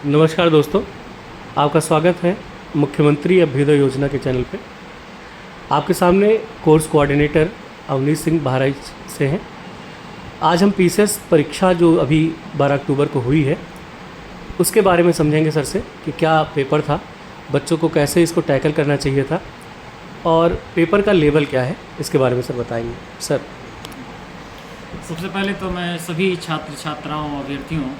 नमस्कार दोस्तों, आपका स्वागत है मुख्यमंत्री अभ्युदय योजना के चैनल पे। आपके सामने कोर्स कोऑर्डिनेटर अवनीश सिंह बहराइच से हैं। आज हम पीसीएस परीक्षा जो अभी 12 अक्टूबर को हुई है उसके बारे में समझेंगे सर से कि क्या पेपर था, बच्चों को कैसे इसको टैकल करना चाहिए था और पेपर का लेवल क्या है, इसके बारे में सर बताएंगे। सर, सबसे पहले तो मैं सभी छात्र छात्राओं अभ्यर्थियों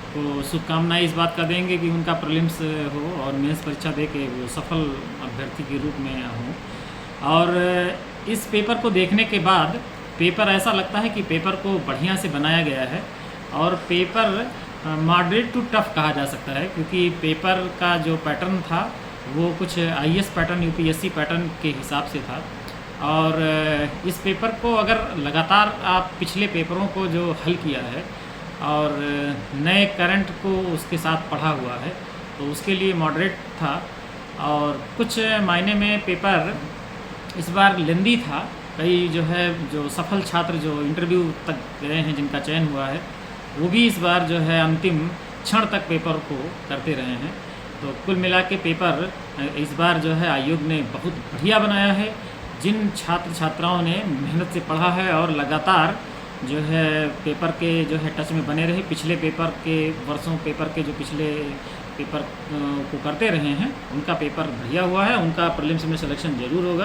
को शुभकामनाएं इस बात का देंगे कि उनका प्रीलिम्स हो और मेंस परीक्षा दे के वो सफल अभ्यर्थी के रूप में हों। और इस पेपर को देखने के बाद पेपर ऐसा लगता है कि पेपर को बढ़िया से बनाया गया है और पेपर मॉडरेट टू टफ कहा जा सकता है, क्योंकि पेपर का जो पैटर्न था वो कुछ आईएएस पैटर्न, यूपीएससी पैटर्न के हिसाब से था। और इस पेपर को अगर लगातार आप पिछले पेपरों को जो हल किया है और नए करंट को उसके साथ पढ़ा हुआ है तो उसके लिए मॉडरेट था। और कुछ मायने में पेपर इस बार लेंदी था। कई जो सफल छात्र जो इंटरव्यू तक गए हैं, जिनका चयन हुआ है, वो भी इस बार अंतिम क्षण तक पेपर को करते रहे हैं। तो कुल मिला के पेपर इस बार आयोग ने बहुत बढ़िया बनाया है। जिन छात्र छात्राओं ने मेहनत से पढ़ा है और लगातार पेपर के टच में बने रहे, पिछले पेपर के वर्षों पेपर के जो पिछले पेपर को करते रहे हैं, उनका पेपर बढ़िया हुआ है। उनका प्रीलिम्स में सिलेक्शन ज़रूर होगा।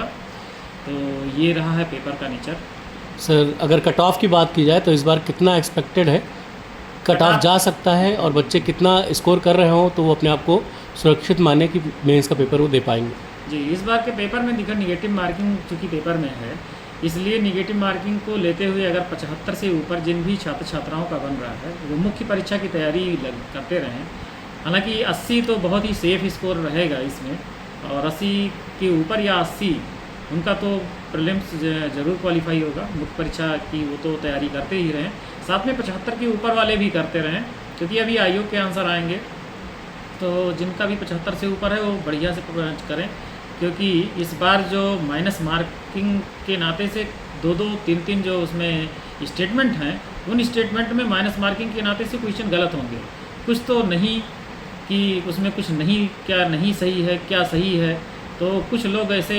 तो ये रहा है पेपर का नेचर। सर अगर कट ऑफ की बात की जाए तो इस बार कितना एक्सपेक्टेड है, कट ऑफ जा सकता है और बच्चे कितना स्कोर कर रहे हों तो वो अपने आप को सुरक्षित माने कि मेंस का पेपर वो दे पाएंगे? जी, इस बार के पेपर में देखा निगेटिव मार्किंग चूँकि पेपर में है, इसलिए निगेटिव मार्किंग को लेते हुए अगर 75 से ऊपर जिन भी छात्र छात्राओं का बन रहा है वो मुख्य परीक्षा की तैयारी करते रहें। हालांकि 80 तो बहुत ही सेफ स्कोर रहेगा इसमें, और 80 के ऊपर या 80 उनका तो प्रीलिम्स ज़रूर क्वालिफाई होगा। मुख्य परीक्षा की वो तो तैयारी करते ही रहें, साथ में 75 के ऊपर वाले भी करते रहें, क्योंकि अभी आयोग के आंसर आएंगे तो जिनका भी 75 से ऊपर है वो बढ़िया से करें। क्योंकि इस बार जो माइनस मार्किंग के नाते से 2-2, 3-3 जो उसमें स्टेटमेंट हैं, उन स्टेटमेंट में माइनस मार्किंग के नाते से क्वेश्चन गलत होंगे। कुछ तो नहीं कि उसमें कुछ नहीं, क्या नहीं सही है क्या सही है। तो कुछ लोग ऐसे,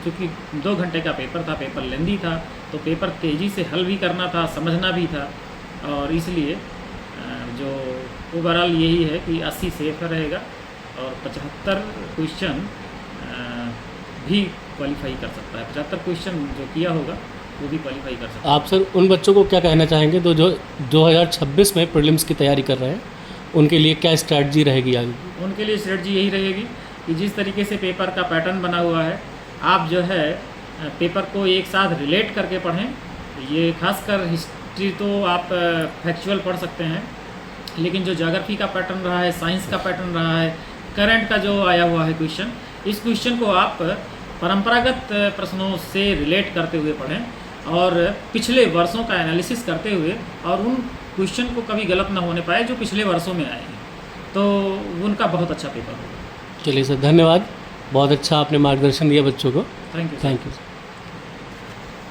क्योंकि 2 घंटे का पेपर था, पेपर लेंदी था, तो पेपर तेज़ी से हल भी करना था, समझना भी था, और इसलिए जो ओवरऑल यही है कि 80 सेफ रहेगा और 75 क्वेश्चन भी क्वालिफाई कर सकता है। 75 क्वेश्चन जो किया होगा वो भी क्वालिफाई कर सकता है। आप सर उन बच्चों को क्या कहना चाहेंगे तो जो 2026 में प्रीलिम्स की तैयारी कर रहे हैं, उनके लिए क्या स्ट्रैटेजी रहेगी आगे? उनके लिए स्ट्रैटेजी यही रहेगी कि जिस तरीके से पेपर का पैटर्न बना हुआ है, आप पेपर को एक साथ रिलेट करके पढ़ें। ये खासकर हिस्ट्री तो आप फैक्चुअल पढ़ सकते हैं, लेकिन जो ज्योग्राफी का पैटर्न रहा है, साइंस का पैटर्न रहा है, करंट का जो आया हुआ है क्वेश्चन, इस क्वेश्चन को आप परंपरागत प्रश्नों से रिलेट करते हुए पढ़ें और पिछले वर्षों का एनालिसिस करते हुए, और उन क्वेश्चन को कभी गलत ना होने पाए जो पिछले वर्षों में आए हैं, तो उनका बहुत अच्छा पेपर होगा। चलिए सर, धन्यवाद। बहुत अच्छा आपने मार्गदर्शन दिया बच्चों को। Thank you. सर।